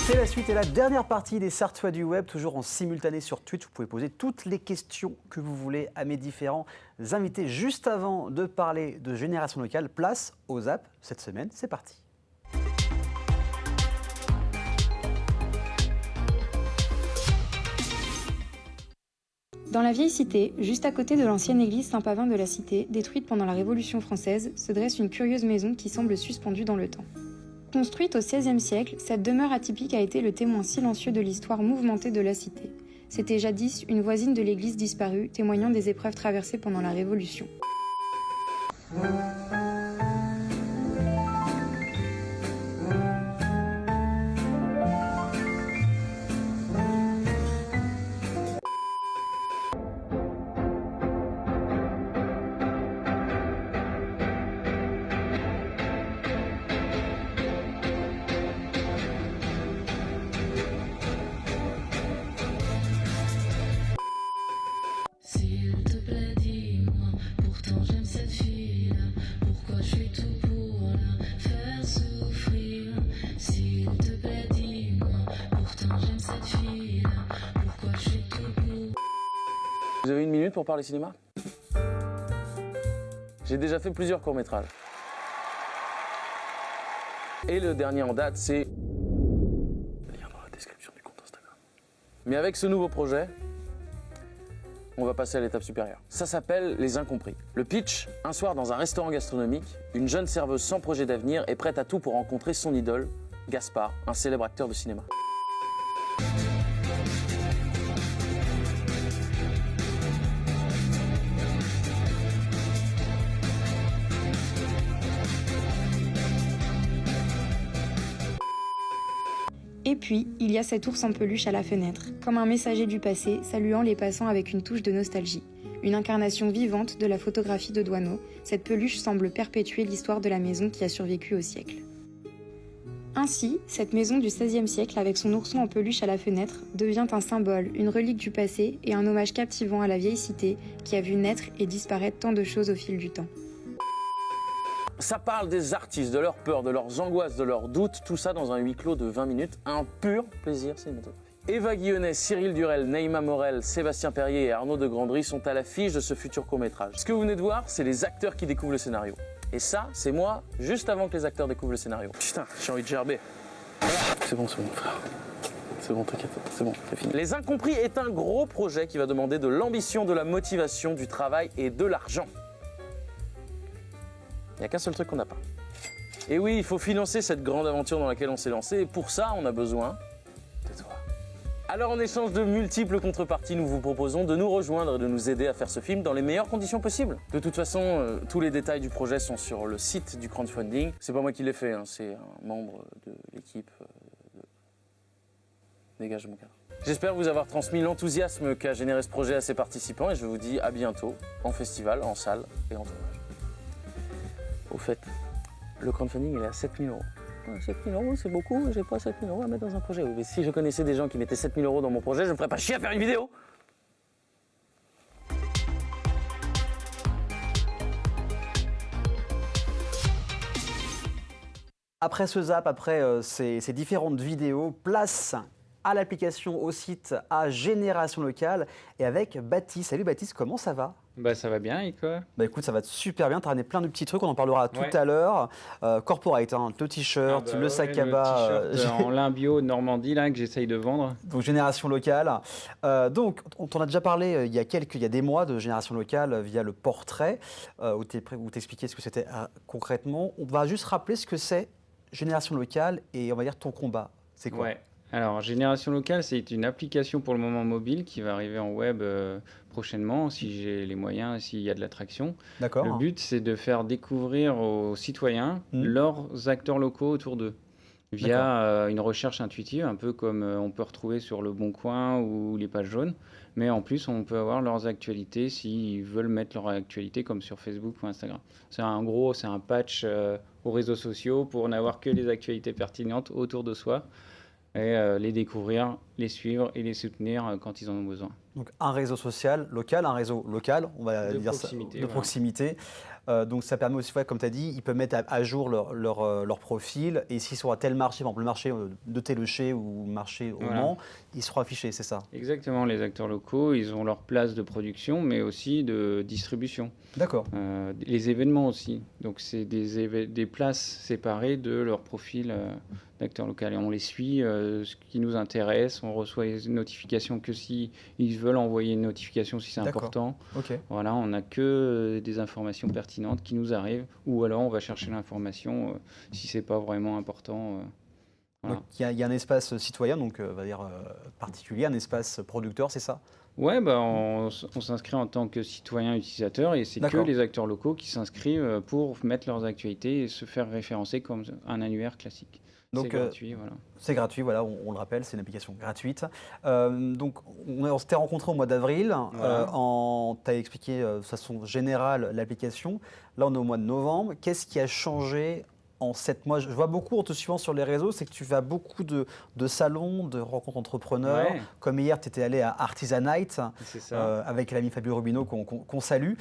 C'est la suite et la dernière partie des Sartois du Web, toujours en simultané sur Twitch. Vous pouvez poser toutes les questions que vous voulez à mes différents invités. Juste avant de parler de génération locale, place au Zap. Cette semaine, c'est parti. Dans la vieille cité, juste à côté de l'ancienne église Saint-Pavin de la Cité, détruite pendant la Révolution française, se dresse une curieuse maison qui semble suspendue dans le temps. Construite au XVIe siècle, cette demeure atypique a été le témoin silencieux de l'histoire mouvementée de la cité. C'était jadis une voisine de l'église disparue, témoignant des épreuves traversées pendant la Révolution. S'il te plaît, dis-moi, pourtant j'aime cette fille-là. Pourquoi je fais tout pour la faire souffrir? S'il te plaît, dis-moi, pourtant j'aime cette fille-là. Pourquoi je fais tout pour... Vous avez une minute pour parler cinéma? J'ai déjà fait plusieurs courts-métrages. Et le dernier en date, c'est... Lien dans la description du compte Instagram. Mais avec ce nouveau projet, on va passer à l'étape supérieure. Ça s'appelle Les Incompris. Le pitch, un soir dans un restaurant gastronomique, une jeune serveuse sans projet d'avenir est prête à tout pour rencontrer son idole, Gaspard, un célèbre acteur de cinéma. Et puis, il y a cet ours en peluche à la fenêtre, comme un messager du passé, saluant les passants avec une touche de nostalgie. Une incarnation vivante de la photographie de Doisneau, cette peluche semble perpétuer l'histoire de la maison qui a survécu au siècle. Ainsi, cette maison du XVIe siècle avec son ourson en peluche à la fenêtre devient un symbole, une relique du passé et un hommage captivant à la vieille cité qui a vu naître et disparaître tant de choses au fil du temps. Ça parle des artistes, de leurs peurs, de leurs angoisses, de leurs doutes, tout ça dans un huis clos de 20 minutes, un pur plaisir cinématographique. Eva Guillonnet, Cyril Durel, Naïma Morel, Sébastien Perrier et Arnaud de Grandry sont à l'affiche de ce futur court-métrage. Ce que vous venez de voir, c'est les acteurs qui découvrent le scénario. Et ça, c'est moi, juste avant que les acteurs découvrent le scénario. Putain, j'ai envie de gerber. C'est bon, frère. C'est bon, t'inquiète, c'est bon, c'est fini. Les Incompris est un gros projet qui va demander de l'ambition, de la motivation, du travail et de l'argent. Il n'y a qu'un seul truc qu'on n'a pas. Et oui, il faut financer cette grande aventure dans laquelle on s'est lancé. Et pour ça, on a besoin de toi. Alors, en échange de multiples contreparties, nous vous proposons de nous rejoindre et de nous aider à faire ce film dans les meilleures conditions possibles. De toute façon, tous les détails du projet sont sur le site du crowdfunding. C'est pas moi qui l'ai fait, hein, c'est un membre de l'équipe de Dégage mon cadre. J'espère vous avoir transmis l'enthousiasme qu'a généré ce projet à ses participants et je vous dis à bientôt en festival, en salle et en tournage. Au fait, le crowdfunding il est à 7 000 €. 7 000 €, c'est beaucoup, j'ai pas 7 000 € à mettre dans un projet. Mais si je connaissais des gens qui mettaient 7 000 € dans mon projet, je me ferais pas chier à faire une vidéo. Après ce Zap, après ces différentes vidéos, place à l'application, au site, à Génération Locale et avec Baptiste. Salut Baptiste, comment ça va? Bah ça va bien et quoi? Bah écoute, ça va super bien, tu as ramené plein de petits trucs, on en parlera tout à l'heure. Corporate, hein, le t-shirt, le sac à bas. Le t-shirt en lin bio Normandie là, que j'essaye de vendre. Donc Génération Locale. Donc on t'en a déjà parlé il y a des mois de Génération Locale via le portrait, où t'expliquais ce que c'était concrètement. On va juste rappeler ce que c'est Génération Locale et on va dire ton combat. C'est quoi? Ouais. Alors, Génération Locale, c'est une application pour le moment mobile qui va arriver en web prochainement, si j'ai les moyens, s'il y a de l'attraction. D'accord. Le but, c'est de faire découvrir aux citoyens leurs acteurs locaux autour d'eux, via une recherche intuitive, un peu comme on peut retrouver sur Le Bon Coin ou les pages jaunes. Mais en plus, on peut avoir leurs actualités s'ils veulent mettre leur actualité, comme sur Facebook ou Instagram. C'est un patch aux réseaux sociaux pour n'avoir que les actualités pertinentes autour de soi. Et les découvrir, les suivre et les soutenir quand ils en ont besoin. Donc un réseau social local, un réseau local, on va dire ça, de proximité. Donc ça permet aussi, ouais, comme tu as dit, ils peuvent mettre à jour leur profil et s'ils sont à tel marché, par exemple le marché de Téléché ou le marché au Voilà. Mans, ils seront affichés, c'est ça? Exactement, les acteurs locaux, ils ont leur place de production, mais aussi de distribution. D'accord. Les événements aussi. Donc, c'est des places séparées de leur profil d'acteur local. Et on les suit, ce qui nous intéresse. On reçoit les notifications que si ils veulent envoyer une notification si c'est D'accord. important. Ok. Voilà, on n'a que des informations pertinentes qui nous arrivent. Ou alors, on va chercher l'information si c'est pas vraiment important. Voilà. Donc il y a un espace citoyen, donc on va dire particulier, un espace producteur, c'est ça? Ouais, bah, on s'inscrit en tant que citoyen utilisateur et c'est que D'accord. les acteurs locaux qui s'inscrivent pour mettre leurs actualités et se faire référencer comme un annuaire classique. C'est Donc gratuit, voilà. c'est gratuit, voilà, on le rappelle, c'est une application gratuite. Donc on s'était rencontrés au mois d'avril, Voilà. tu as expliqué de façon générale l'application. Là on est au mois de novembre. Qu'est-ce qui a changé en 7 mois? Je vois beaucoup en te suivant sur les réseaux, c'est que tu vas beaucoup de salons, de rencontres entrepreneurs. Ouais. Comme hier, tu étais allé à Artisanite C'est ça. avec l'ami Fabio Rubino qu'on salue.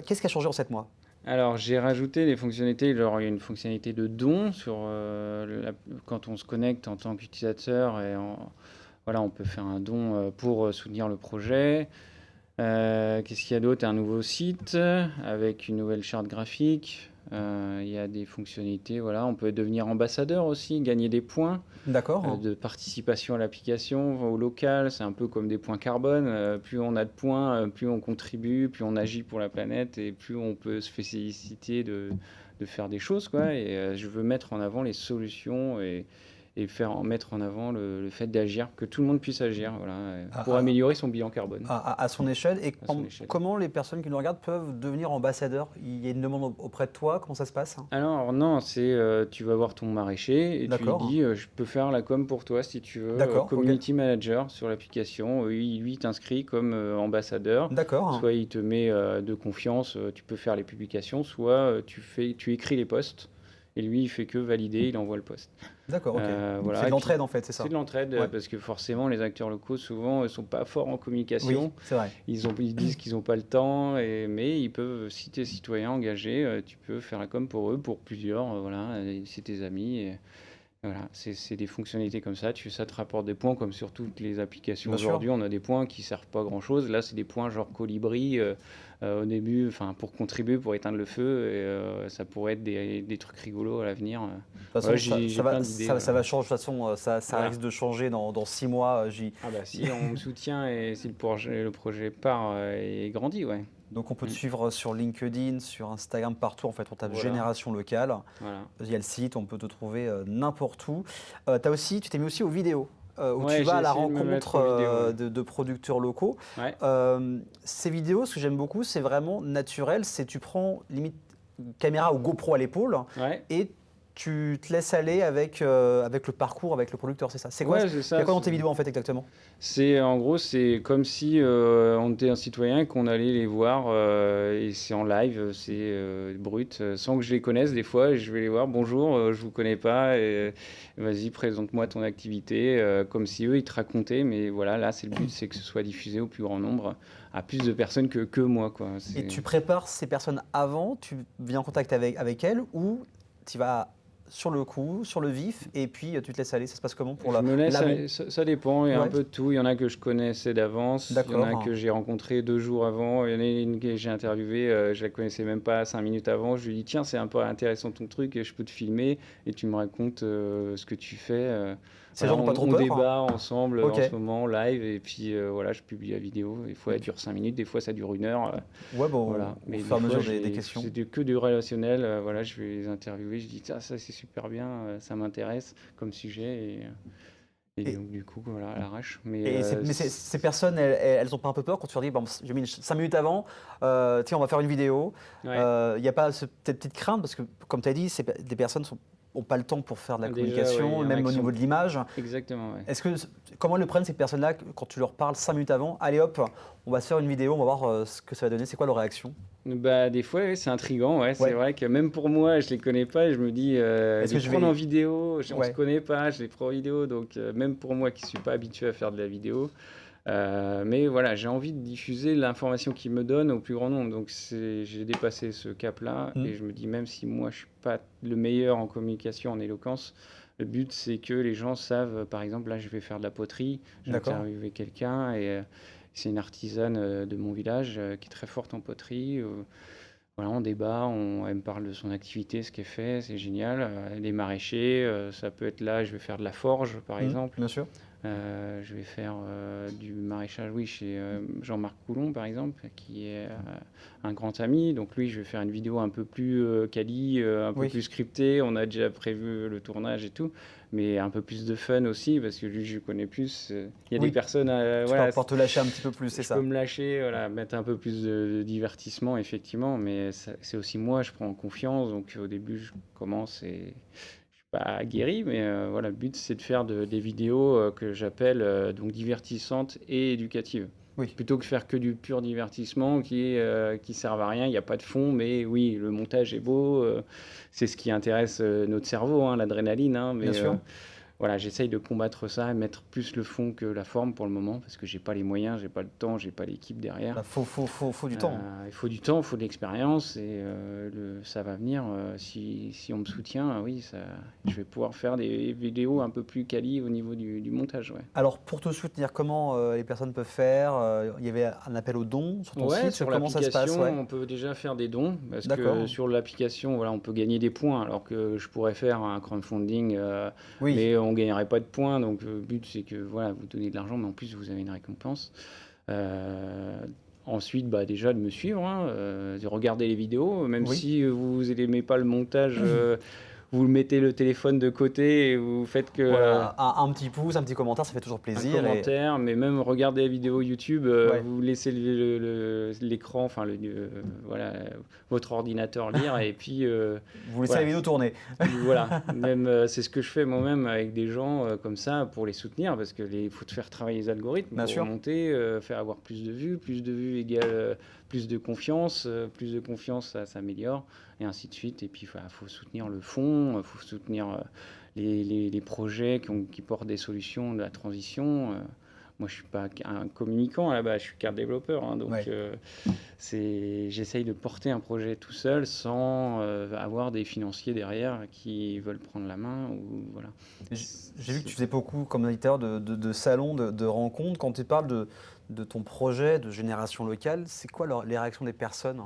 Qu'est-ce qui a changé en 7 mois? Alors, j'ai rajouté des fonctionnalités. Alors, il y a une fonctionnalité de don sur quand on se connecte en tant qu'utilisateur et voilà, on peut faire un don pour soutenir le projet. Qu'est-ce qu'il y a d'autre? Un nouveau site avec une nouvelle charte graphique. Il y a des fonctionnalités, voilà. On peut devenir ambassadeur aussi, gagner des points D'accord. de participation à l'application, au local. C'est un peu comme des points carbone. Plus on a de points, plus on contribue, plus on agit pour la planète et plus on peut se féliciter de faire des choses, quoi. Et je veux mettre en avant les solutions et mettre en avant le fait d'agir, que tout le monde puisse agir, voilà, pour améliorer son bilan carbone. À son échelle. Et À son échelle. comment les personnes qui nous regardent peuvent devenir ambassadeurs? Il y a une demande auprès de toi? Comment ça se passe? Alors non, c'est tu vas voir ton maraîcher et tu lui D'accord. dis je peux faire la com pour toi si tu veux. D'accord, ok. Community manager sur l'application, lui t'inscrit comme ambassadeur. D'accord. Soit il te met de confiance, tu peux faire les publications, soit tu écris les posts et lui il fait que valider, il envoie le post. D'accord, ok. Voilà. C'est Et de l'entraide puis, en fait, c'est ça? c'est de l'entraide Ouais. parce que forcément les acteurs locaux souvent ne sont pas forts en Oui, communication. c'est vrai. Ils disent qu'ils n'ont pas le temps, mais ils peuvent, si tu es citoyen engagé, tu peux faire la com pour eux, pour plusieurs, voilà, et c'est tes amis. Et voilà, c'est des fonctionnalités comme ça, ça te rapporte des points comme sur toutes les applications. Bien sûr. Aujourd'hui, on a des points qui servent pas à grand-chose. Là, c'est des points genre colibri au début, pour contribuer, pour éteindre le feu. Et ça pourrait être des trucs rigolos à l'avenir. De toute façon, Ouais, j'ai plein d'idées. ça va changer. De toute façon, ça Voilà. risque de changer dans 6 mois. Ah bah si on me soutient et si le projet part et grandit, ouais. Donc on peut te suivre sur LinkedIn, sur Instagram, partout. En fait, on tape Voilà. Génération Locale. Voilà. Il y a le site, on peut te trouver n'importe où. Tu t'es mis aussi aux vidéos, où Ouais, tu vas j'ai à la essayé de me mettre rencontre aux vidéos, ouais. de producteurs locaux. Ouais. Ces vidéos, ce que j'aime beaucoup, c'est vraiment naturel. C'est tu prends limite caméra ou GoPro à l'épaule Ouais. et tu te laisses aller avec le parcours, avec le producteur, c'est ça? C'est quoi, Ouais, c'est ça. il y a quoi dans tes vidéos en fait exactement? En gros, c'est comme si on était un citoyen et qu'on allait les voir et c'est en live, c'est brut, sans que je les connaisse des fois. Je vais les voir, bonjour, je vous connais pas, et, vas-y, présente-moi ton activité, comme si eux ils te racontaient, mais voilà, là c'est le but, c'est que ce soit diffusé au plus grand nombre, à plus de personnes que moi, quoi. Et tu prépares ces personnes avant, tu viens en contact avec elles ou tu vas sur le coup, sur le vif, et puis tu te laisses aller? Ça se passe comment pour Je me laisse l'amont? aller, ça dépend, il y a Ouais. un peu de tout. Il y en a que je connaissais d'avance, il y en a D'accord. que j'ai rencontré 2 jours avant, il y en a une que j'ai interviewée, je la connaissais même pas 5 minutes avant. Je lui dis tiens, c'est un peu intéressant ton truc, et je peux te filmer et tu me racontes ce que tu fais. Ces gens n'ont pas trop on peur? débat ensemble Ok. en ce moment live et puis voilà, je publie la vidéo. Des fois elle dure 5 minutes, des fois ça dure 1 heure. Ouais, bon, Voilà. au Mais fur et à des mesure fois, des questions. c'est que du relationnel. Voilà, je vais les interviewer. Je dis ça c'est super bien, ça m'intéresse comme sujet. Et Et- donc, du coup, voilà, à l'arrache. Et ces personnes, elles ont pas un peu peur quand tu leur dis, bon, j'ai mis 5 minutes avant, tiens, on va faire une vidéo. Il Ouais. n'y a pas cette petite crainte, parce que, comme tu as dit, des personnes n'ont pas le temps pour faire de la Déjà, communication, ouais, il y en a même qui au niveau sont- de l'image. Exactement, ouais. Comment elles le prennent, ces personnes-là, quand tu leur parles 5 minutes avant? Allez hop, on va se faire une vidéo, on va voir ce que ça va donner. C'est quoi leur réaction? Bah, des fois, ouais, c'est intriguant. Ouais. Ouais. C'est vrai que même pour moi, je les connais pas. Et je me dis, Est-ce que les je prendre vais- en vidéo, on Ouais. se connaît pas, je les prends en vidéo. Donc, même pour moi qui suis pas habitué à faire de la vidéo, Mais voilà, j'ai envie de diffuser l'information qu'il me donne au plus grand nombre. Donc j'ai dépassé ce cap-là et je me dis, même si moi je suis pas le meilleur en communication, en éloquence, le but c'est que les gens savent, par exemple, là je vais faire de la poterie, j'ai D'accord. interviewé quelqu'un et c'est une artisane de mon village qui est très forte en poterie. Voilà, on débat, elle me parle de son activité, ce qu'elle fait, c'est génial. Elle est maraîcher, ça peut être là, je vais faire de la forge par exemple. Bien sûr. Je vais faire du maraîchage, oui, chez Jean-Marc Coulon, par exemple, qui est un grand ami. Donc lui, je vais faire une vidéo un peu plus quali, un peu Oui. plus scriptée. On a déjà prévu le tournage et tout, mais un peu plus de fun aussi, parce que lui, je le connais plus. Il y a Oui. des personnes, Tu voilà, peux pouvoir te lâcher un petit peu plus, c'est je ça. peux me lâcher, voilà, mettre un peu plus de divertissement, effectivement, mais c'est aussi moi, je prends confiance. Donc au début, je commence et pas guéri, mais voilà, le but c'est de faire des vidéos que j'appelle donc divertissantes et éducatives. Oui. Plutôt que faire que du pur divertissement qui servent à rien, il n'y a pas de fond, mais oui, le montage est beau, c'est ce qui intéresse notre cerveau, hein, l'adrénaline, hein, mais Bien sûr. voilà, j'essaye de combattre ça et mettre plus le fond que la forme pour le moment, parce que j'ai pas les moyens, j'ai pas le temps, j'ai pas l'équipe derrière. Bah, faut du temps. Il faut du temps, il faut de l'expérience et ça va venir. Si on me soutient, oui, je vais pouvoir faire des vidéos un peu plus quali au niveau du montage. Ouais. Alors, pour te soutenir, comment les personnes peuvent faire? Il y avait un appel aux dons sur ton site. Sur Comment ça se passe? l'application, on peut déjà faire des dons parce D'accord. que sur l'application, voilà, on peut gagner des points alors que je pourrais faire un crowdfunding, Oui. mais on ne gagnerait pas de points. Donc le but, c'est que voilà, vous donnez de l'argent, mais en plus, vous avez une récompense. Ensuite, bah, déjà de me suivre, hein, de regarder les vidéos, même Oui. si vous n'aimez pas le montage, vous mettez le téléphone de côté et vous faites que Voilà, un petit pouce, un petit commentaire, ça fait toujours un plaisir. commentaire, mais même regarder les vidéos YouTube, Ouais. vous laissez l'écran, enfin voilà, votre ordinateur lire et puis Vous laissez voilà. la vidéo tourner. voilà, même c'est ce que je fais moi-même avec des gens comme ça pour les soutenir parce que faut te faire travailler les algorithmes Bien pour sûr. remonter, faire avoir plus de vues égale plus de confiance ça s'améliore et ainsi de suite. Et puis il faut soutenir le fond, il faut soutenir les projets qui portent des solutions de la transition. Moi, je suis pas un communicant à la base, je suis qu'un développeur, hein, donc Ouais. j'essaye de porter un projet tout seul sans avoir des financiers derrière qui veulent prendre la main ou voilà. J'ai vu que tu faisais beaucoup comme éditeur de salons, de rencontres. Quand tu parles de ton projet de génération locale, c'est quoi les réactions des personnes?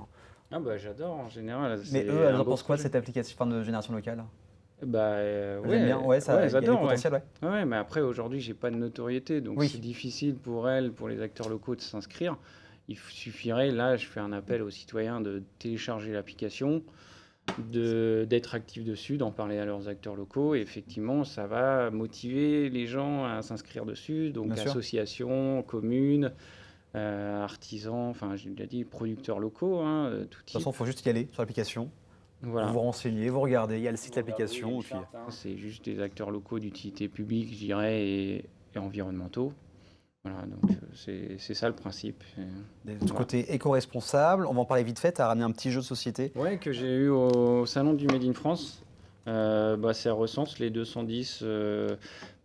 Ah bah j'adore en général. Mais c'est eux, elles un en beau pensent quoi de projet. cette application de génération locale? Bah Elles ouais, aiment bien? Ouais, ça, il y a du j'adore, ouais. potentiel, ouais. Ouais, mais après aujourd'hui j'ai pas de notoriété, donc Oui. c'est difficile pour elles, pour les acteurs locaux de s'inscrire. Il suffirait, là je fais un appel aux citoyens de télécharger l'application, d'être actifs dessus, d'en parler à leurs acteurs locaux, et effectivement ça va motiver les gens à s'inscrire dessus, donc Bien sûr. associations, communes, artisans, enfin j'ai déjà dit producteurs locaux, hein, tout De toute type. façon, il faut juste y aller sur l'application. Voilà. Vous vous renseignez, vous regardez, il y a le site, l'application. Et puis... C'est juste des acteurs locaux d'utilité publique, je dirais, et environnementaux. Voilà, donc c'est ça le principe. Du Voilà. côté éco-responsable, on va en parler vite fait, tu as ramené un petit jeu de société. Ouais, que j'ai eu au salon du Made in France. Ça recense les 210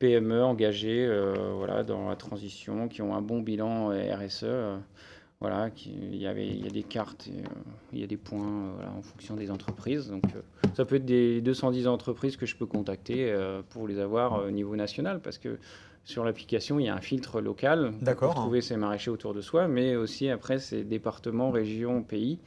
PME engagées voilà, dans la transition, qui ont un bon bilan RSE. Voilà, il y a des cartes, il y a des points voilà, en fonction des entreprises. Donc, ça peut être des 210 entreprises que je peux contacter pour les avoir au niveau national, parce que sur l'application, il y a un filtre local D'accord. pour trouver ces maraîchers autour de soi, mais aussi après, c'est département, région, pays.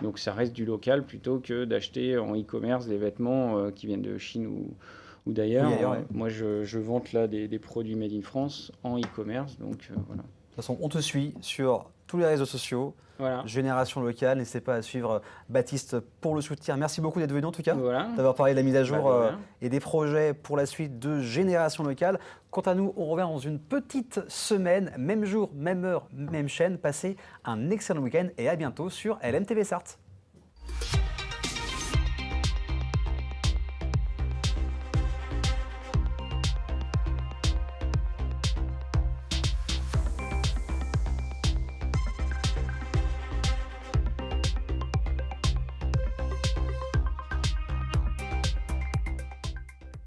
Donc, ça reste du local plutôt que d'acheter en e-commerce des vêtements qui viennent de Chine ou d'ailleurs. Oui, ailleurs, ouais. Moi, je vante là des produits made in France en e-commerce. Donc, voilà. De toute façon, on te suit sur tous les réseaux sociaux. Voilà. Génération locale, n'hésitez pas à suivre Baptiste pour le soutien. Merci beaucoup d'être venu en tout cas, Voilà. d'avoir parlé de la mise à jour Bah, de rien. et des projets pour la suite de Génération locale. Quant à nous, on revient dans une petite semaine, même jour, même heure, même chaîne. Passez un excellent week-end et à bientôt sur LMTV Sarthe.